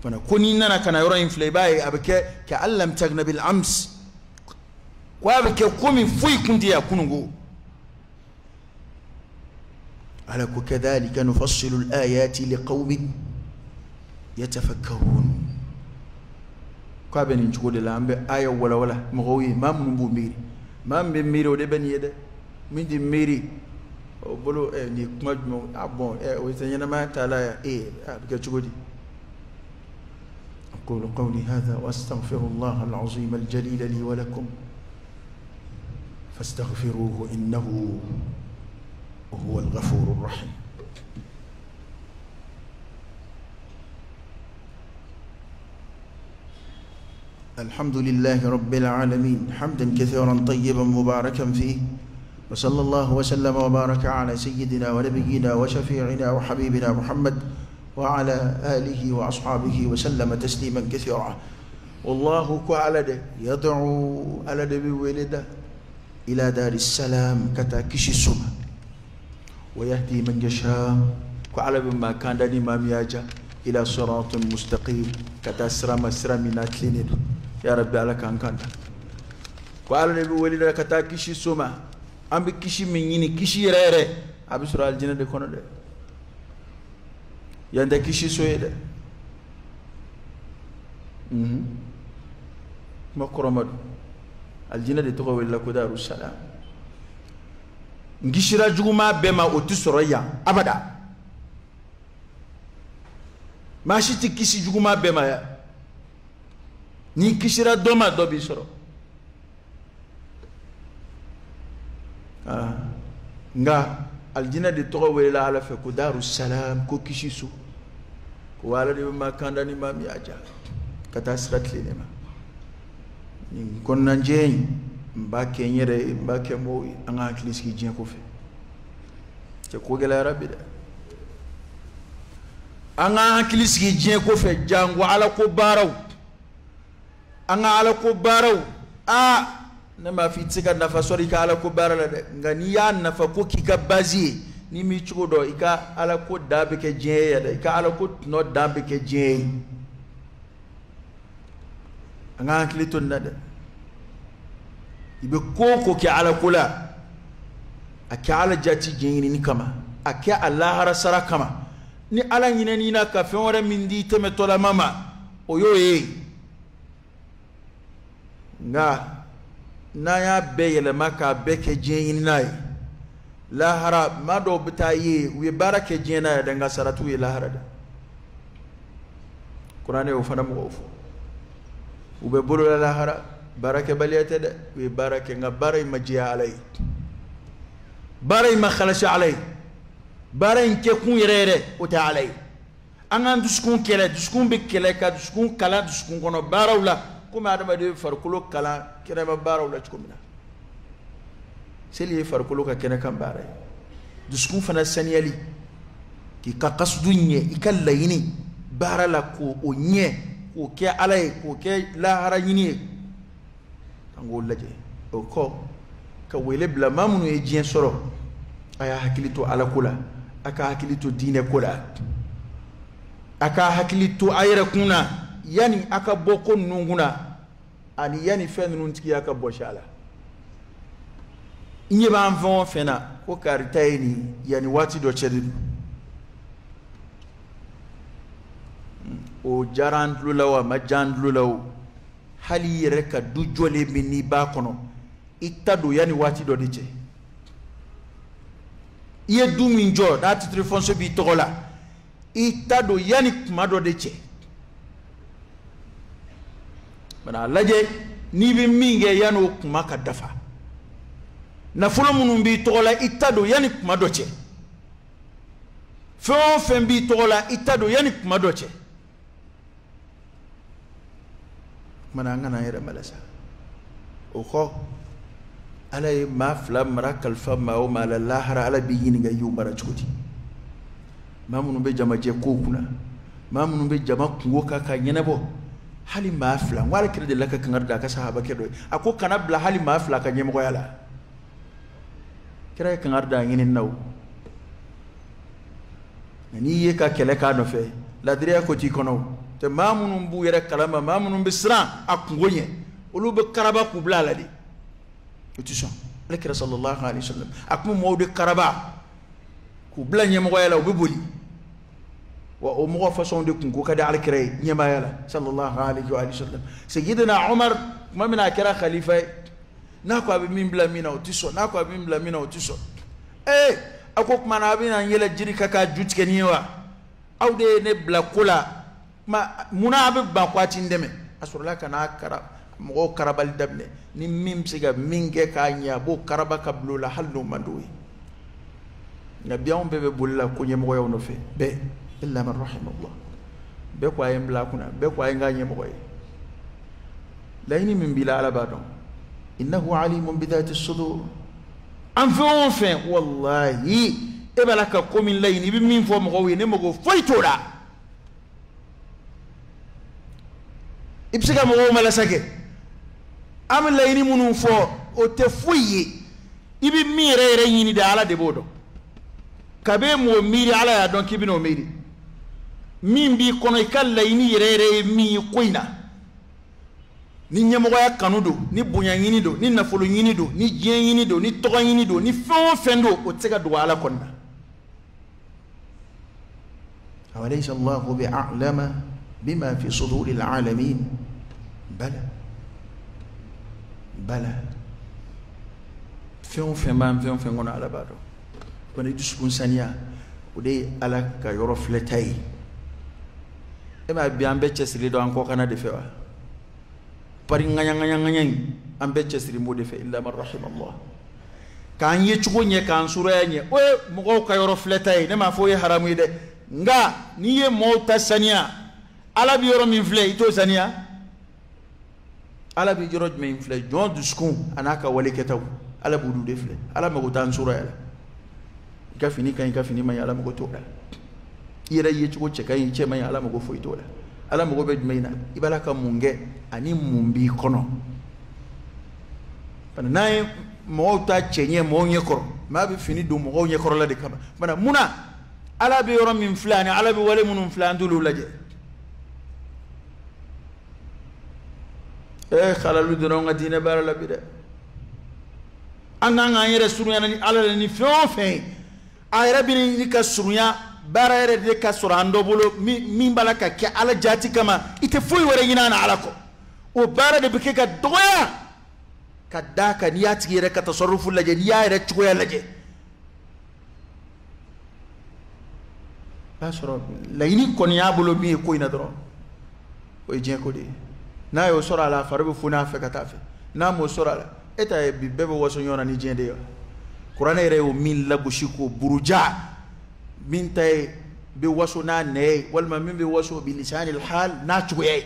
fana koni nana kana yoro infle bay abake ka allam tagna bil ams ko abake komi fuy kundi ya kunungo ala ko kadhalika nufassilu al ayati liqaumin yatafakkarun ko abeni njugode lambe aya wala mgowi mam numbu miri mam be miri o de ben yede min di miri o bolo ni kuma jumo bon o tanyana ma taala ya abike chugodi aqulu qawli hadha wa astaghfirullah al-azim al-jalil li wa lakum fastaghfiruhu innahu huwa al-ghafur ar-rahim الحمد لله رب العالمين حمدا كثيرا طيبا مباركا فيه وصلى الله وسلم وبارك على سيدنا ونبينا وشفيعنا وحبيبنا محمد وعلى آله وأصحابه وسلم تسليما كثيرا والله كعلد يدعو على بولده إلى دار السلام كتاكش السماء ويهدي من يشاء كعلى بما كان دني ما مياجا إلى صراط مستقيم كتاسرم سرمنا تلينيد يا رب على كان كعلى بولده كتاكش السماء ambe kishi minyini kishi rere abisura aljina de kono de yanda kishi soyede ma koromadu aljina de to wala ko daru salam ngishira juguma bema otisoroya abada mashiti kisi juguma bema ya ni kishira doma dobi soro nga aljina de togo wela ala fe ko darus salam ko kishisu ko wala de makanda ni mami aja kata sirat lenema ni konna njey mbake nyere mbake mo anga kliski jien ko fe ce ko gela rabbi da anga kliski jien ko fe jango ala ko baraw anga ala ko baraw na ma fi tsika nafa sori ka ala ko barala de ngani ya nafa ko kika bazi ni mi chudo ika ala ko dabe ke jien ya de ika ala ko no dabe ke jien anga klito nada ibe koko ke ala kula aka ala jati jeni ni kama aka Allah harasara kama ni ala nyine ni na ka fe wora mindi teme tola mama oyo nga na ya beyele maka beke jeni nay lahara mado bitaye we barake jena danga saratu ye lahara da qur'ane o fana mo ofo ube buru lahara barake baliyata da we barake nga baray majiya alay baray ma khalasha alay baray ke kun yerere o ta alay angan duskun kele duskun be kele ka duskun kala duskun kono barawla kuma adama de farkulo kala kene ba barawla chukumina seli farkulo ka kene kan baray duskun fana saniyali ki ka qasdunye ikallayini barala ko onye ko ke alay ko ke lahara yini tango laje o ko ka wele bla mamunu e jien soro aya hakilito ala kula aka hakilito dine kula aka hakilito ayra kuna yani aka boko nunguna ani yani fen nuntiki aka boshala inye ba mfon fena ko karitaini yani wati do chedidu o jarandlulawa majandlulaw hali yere ka du jole minni ba kono itado yani wati do dice iye du min jo da titre fonso bi togola itado yani kuma do dice mana laje ni bi minge yano kuma ka dafa na fulo munum bi togola itado yani kuma do ce fon bi togola itado yani kuma do ce mana ngana yere malasa o ko alay ma fla marakal fama o mala lahara ala bi yinga yu mara chudi mamunu be jama je ko kuna mamunu be jama kungo kaka nyenebo hali ma fla wala kire de laka kangar da ka sahaba ke do ako kana bla hali ma fla ka nyemo yala kire kangar da nginin naw ni ye ka kele ka no fe la dire ko ti kono te mamunu bu yere kalama mamunu be sran akungonye olu be karaba ku bla la di utisha lekira sallallahu alaihi wasallam akmu mawde karaba ku bla nyemo yala be boli wa o mo façon de kungo kada alkire nyema yala sallallahu alaihi wasallam sayyidina umar mamina kira khalifa na ko abi min bla mina utisha na ko abi min bla mina utisha akok manabina yela jiri kaka jutke niwa awde ne bla kula ma munabe ba kwati ndeme asurla kana kara mo karabal dabne ni mim siga minge ka nya bo karaba kablo la halu mandoui nabiyon bebe bulla ko nyemo yow no fe be illa man rahimallah be ko ayem la kuna be ko ay nga nyemo koy layni min bila ala badon innahu alimun bi dhati as-sudur enfin wallahi ebalaka ko min layni bi min fo mo ko wi ne mo ko foytoda ibsiga mo mala sake am layni munun fo o te fuyi ibi mire re yini da ala de bodo kabe mo miri ala ya don kibino miri min bi kono ikal layni re mi koina ni nyemo ya kanudo ni bunya yini do ni nafolo yini do ni jien yini do ni togo yini do ni fendo o tega do ala konna awalaysa Allahu bi'alama بما في صدور العالمين بلى fɛn o fɛn b'an fɛn o fɛn kɔnɔ Ala b'a dɔn kɔni dusukun saniya o de ye Ala ka yɔrɔ filɛta ye e m'a bi an bɛɛ cɛsiri dɔn an kɔ kana de fɛ wa pari ŋaɲa in an bɛɛ cɛsiri m'o de fɛ illa man rahimallah k'an ye cogo ɲɛ k'an suraya ɲɛ o ye mɔgɔw ka yɔrɔ filɛta ye ne m'a fɔ o ye haramu ye dɛ nka n'i ye mɔgɔw ta saniya Ala bi yɔrɔ min filɛ i t'o saniya Ala bi yɔrɔ jumɛn filɛ jɔn dusukun a n'a ka walikɛtaw Ala b'olu de filɛ Ala mago t'an suraya la i ka fini ka ɲi i ka fini man ɲi Ala mago t'o la i yɛrɛ ye cogo cɛ ka ɲi cɛ man ɲi Ala mago foyi t'o la Ala mago bɛ jumɛn na i b'a la ka mun kɛ ani mun b'i kɔnɔ n'an ye mɔgɔw ta cɛ ɲɛ mɔgɔw ɲɛ kɔrɔ maa bɛ fini don mɔgɔw ɲɛ kɔrɔ la de kama munna Ala bɛ yɔrɔ min filɛ ani Ala bɛ wale minnu filɛ an t'olu lajɛ halalu donna an ka diinɛ baara la bi dɛ an kan k'an yɛrɛ surunya ni Ala la ni fɛn o fɛn a yɛrɛ bɛ ɲini ka surunya baara yɛrɛ de ka sɔrɔ an dɔ bolo min b'a la ka kɛ Ala jaati kama i tɛ foyi wɛrɛ ɲini a na Ala kɔ o baara de bɛ kɛ ka dɔgɔya ka d'a kan n'i y'a tigi yɛrɛ ka tasarufu lajɛ n'i y'a yɛrɛ cogoya lajɛ b'a sɔrɔ laɲini kɔni y'a bolo min ye ko in na dɔrɔn o ye diɲɛ ko de ye n'a y'o sɔrɔ a la a fari bɛ funu a fɛ ka taa fɛ n'a m'o sɔrɔ a la e ta ye bi bɛɛ bɛ waso ɲɔgɔn na ni diɲɛ de ye wa kuranɛ yɛrɛ y'o min lagosi k'o buruja min ta ye bɛ waso n'a nɛ ye walima min bɛ waso bi lisanil hal n'a cogoya ye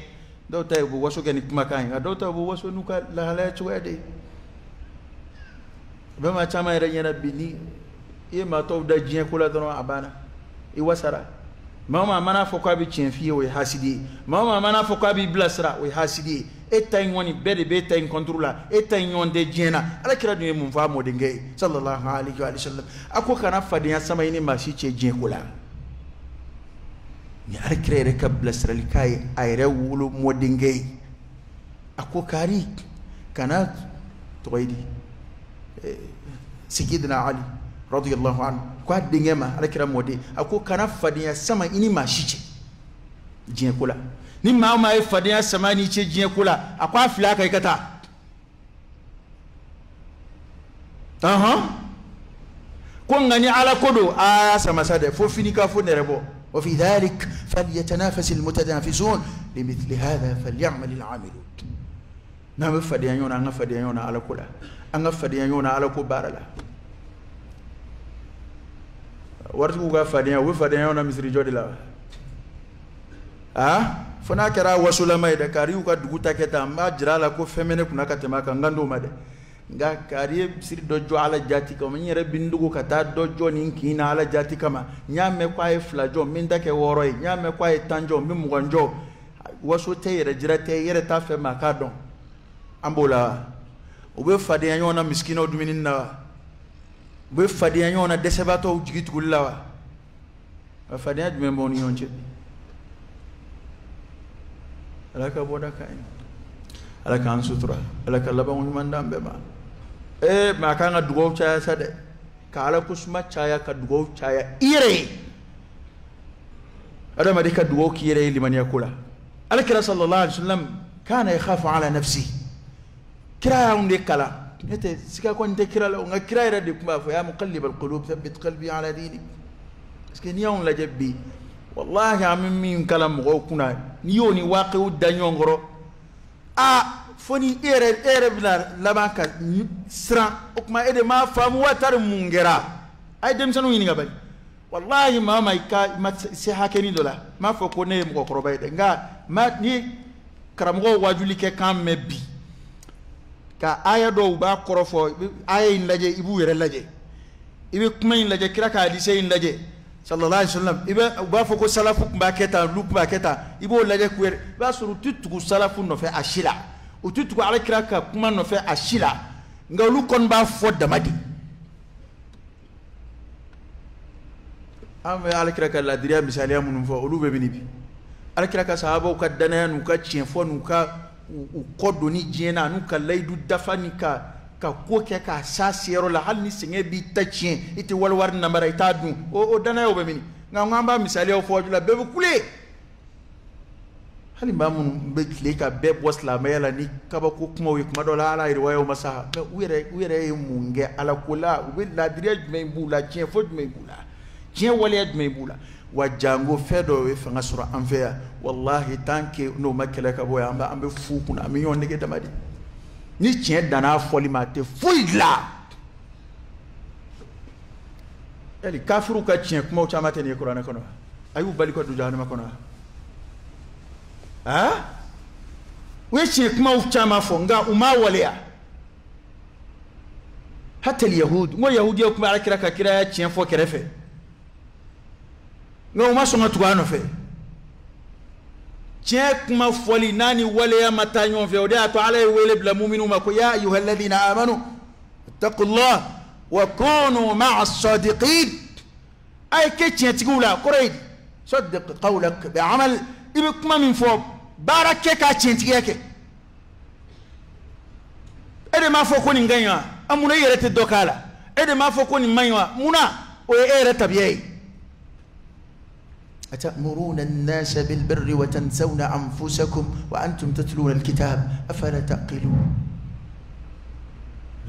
dɔw ta ye u bɛ waso kɛ ni kumakan ye nka dɔw ta u bɛ waso n'u ka lahalaya cogoya de ye bɛɛ maa caman yɛrɛ ɲɛna bi ni i ye maa tɔw da diɲɛ ko la dɔrɔn a banna i wasara maa o maa mana fɔ k'a bɛ tiɲɛ f'i ye o ye hasidi ye maa o maa mana fɔ k'a b'i bilasira o ye hasidi ye e ta in kɔni bɛɛ de b'e ta in kɔnturu la e ta in ɲɔgɔn tɛ diɲɛ na Alakira dun ye mun fɔ a mɔdenkɛ ye sallallahu alaihi wa sallam a ko kana fadenya sama i ni maa si cɛ diɲɛ ko la ni Alakira yɛrɛ ka bilasiralikan ye a yɛrɛ wolo mɔdenkɛ ye a ko kari kana tɔgɔ ye di Sayyidina Ali radiyallahu anhu ko a denkɛ ma Alakira mɔden a ko kana fadenya sama i ni maa si cɛ diɲɛ ko la ni maa o maa ye fadenya sama n'i cɛ diɲɛ ko la a ko a fili a kan i ka taa ko nka ni Ala ko don a sama sa dɛ fo fini ka fo nɛrɛ bɔ wa fi dhalik falyatanafasi almutanafisun limithli hadha falyamal al'amilun n'an bɛ fadenya ɲɔgɔn na an ka fadenya ɲɔgɔn na Ala ko la an ka fadenya ɲɔgɔn na Ala ko baara la waritigiw ka fadenya u bɛ fadenya ɲɔgɔn na misiri jɔ de la fo n'a kɛra wasolama ye dɛ kari y'u ka dugu ta kɛ tan n b'a jira a la ko fɛn bɛ ne kunna ka tɛmɛ a kan n kan d'o ma dɛ nka kari ye misiri dɔ jɔ Ala jaati kama n yɛrɛ bi n dogo ka taa dɔ jɔ nin kin na Ala jaati kama n y'a mɛn ko a ye 2 jɔ n bɛ n ta kɛ 6 ye n y'a mɛn ko a ye 10 jɔ n bɛ 20 jɔ waso tɛ yɛrɛ jira tɛ i yɛrɛ t'a fɛ maa k'a dɔn an b'o la wa u bɛ fadenya ɲɔgɔn na miskinaw dumuni na wa u bɛ fadenya ɲɔgɔn na dɛsɛbaatɔw jigi tuguli la wa fadenya jumɛn b'aw ni ɲɔgɔn cɛ Ala ka bɔda ka ɲi Ala k'an sutura Ala ka laban ɲuman d'an bɛɛ ma maa kan ka dugawu caya sa dɛ ka Ala ko suma caya ka dugawu caya i yɛrɛ ye adamaden ka dugawu k'i yɛrɛ ye limaniya ko la Alakira sallallahu alaihi wasallam kana yakhafu ala nafsi kira y'anw de kalan ne tɛ siga kɔni tɛ kira la nka kira yɛrɛ de tun b'a fɔ ya muqallibal qulub thabbit qalbi ala dinik parce que n'i y'anw lajɛ bi wallahi an bɛ min kalan mɔgɔw kunna n'i y'o ni waqiw da ɲɔgɔn kɔrɔ fo ni e yɛrɛ bɛna laban ka siran o tuma e de m'a faamu wa tari mun kɛra a ye denmisɛnninw ɲininka bani wallahi maa ma se hakɛnin dɔ la n m'a fɔ ko ne ye mɔgɔkɔrɔba ye dɛ nka ni karamɔgɔw wajuli kɛ kan mɛn bi ka aya dɔw b'a kɔrɔ fɔ aya in lajɛ i b'u yɛrɛ lajɛ i bɛ kuma in lajɛ kira ka hadise in lajɛ sallallahu alaihi wasallam u b'a fɔ ko salafu tun b'a kɛ tan olu tun b'a kɛ tan i b'o lajɛ k'u yɛrɛ i b'a sɔrɔ u tɛ tugu salafu nɔfɛ a si la u tɛ tugu Alakira ka kuma nɔfɛ a si la nka olu kɔni b'a fɔ dama de an bɛ Alakira ka ladiriya misaliya minnu fɔ olu bɛ min bi Alakira ka sahabaw ka danaya n'u ka tiɲɛfɔ n'u ka u kɔ don ni diɲɛ na n'u ka layidu dafa ni ka ko kɛ k'a s'a seyɔrɔ la hali ni sɛgɛn b'i ta tiɲɛ i tɛ wari namara i t'a dun o danayaw bɛ min nka an b'a misaliyaw fɔ la bɛɛ bɛ kule hali mamun be klika be bosla mayala ni kaba ko kuma wi kuma dola ala riwayo masaha wire munge ala kula wi la direct me bula tien fod me bula tien waliad me bula wa jango fedo we fanga sura anfeya wallahi tanke no makela ka boya amba ambe fu kuna mi yon nege damadi ni tien dana foli mate fuidla eli kafiru ka tien kuma o chamate ni qur'ana kono ayu bali ko du jahannama kono we tien kuma o chama fonga uma walea hata yahud mo yahudi kuma alakira ka kira tien fo kerefe ngo ma songa tuano fe tien kuma foli nani walea matanyo fe ode ato ala wele bla mu'minu ma ko ya ayyuhalladhina amanu ittaqullah wa kunu ma'as sadiqin ay ke tien tigula koreid صدق قولك بعمل ibikuma min fo barake ka tientiyeke ede ma fo ko ni nganya amuna yere te dokala ede ma fo ko ni manywa muna o ere tabiyai atamuruna an-nasa bil birri wa tansawna anfusakum wa antum tatluna al-kitab afala taqilun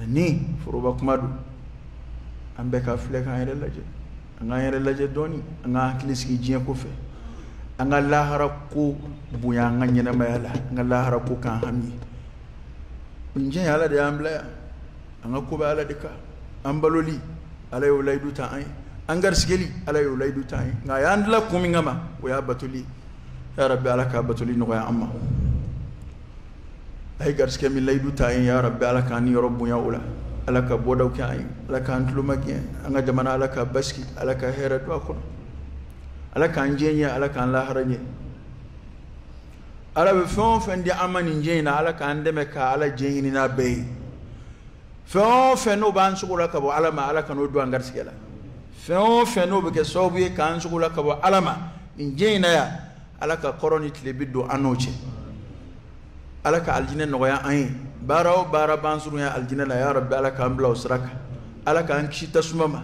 ni furuba kumadu ambe ka fleka yere laje nga yere laje doni nga kliski jien ko fe anga lahara ko buya nga nyina mayala nga lahara ko kan hami nje yala de ambla anga ko bala de ka ambaloli ala yo laydu ta ay angar sigeli ala yo laydu ta ay nga yandla ko mi ngama o ya batuli ya rabbi alaka batuli no ya amma ay gar ske mi laydu ta ay ya rabbi alaka ni rabbu ya ula alaka bodaw ka ay alaka antlu magi anga jamana alaka baski alaka hera to ko alaka njenya alaka laharanye ala be fon fen di amani njena alaka andeme ka ala jeni na be fon fen no ban sugula ka bo alama alaka no do angar sigela fon fen no be ke sobu kan sugula ka bo alama njena ya alaka koroni tlebido anoche alaka aljina no ya ay baraw bara ban suru ya aljina la ya rabbi alaka ambla usraka alaka ankishi tasmama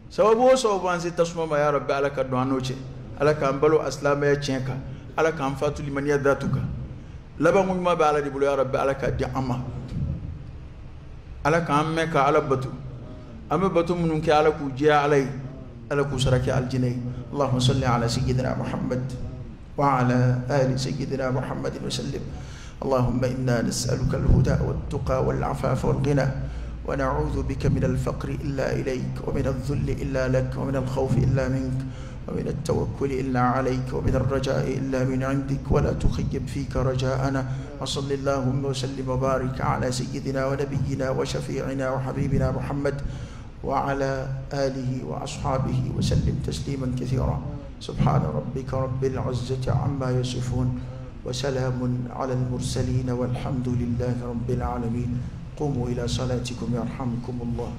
sababu anzi tasmama ya rabbi alaka do anoche alaka ambalo aslama ya chenka alaka amfatu liman yadatuka labangu ma ba ala di bulu ya rabbi alaka di amma alaka amme ka ala batu amme batu munum ke ala ku jiya alai ala ku saraki aljinai allahumma salli ala sayyidina muhammad wa ala ali sayyidina muhammad wa sallim اللهم إنا نسألك الهدى والتقى والعفاف والغنى ونعوذ بك من الفقر إلا إليك ومن الذل إلا لك ومن الخوف إلا منك ومن التوكل إلا عليك ومن الرجاء إلا من عندك ولا تخيب فيك رجاءنا وصل اللهم وسلم وبارك على سيدنا ونبينا وشفيعنا وحبيبنا محمد وعلى آله وأصحابه وسلم تسليما كثيرا سبحان ربك رب العزة عما يصفون وسلام على المرسلين والحمد لله رب العالمين قوموا إلى صلاتكم يرحمكم الله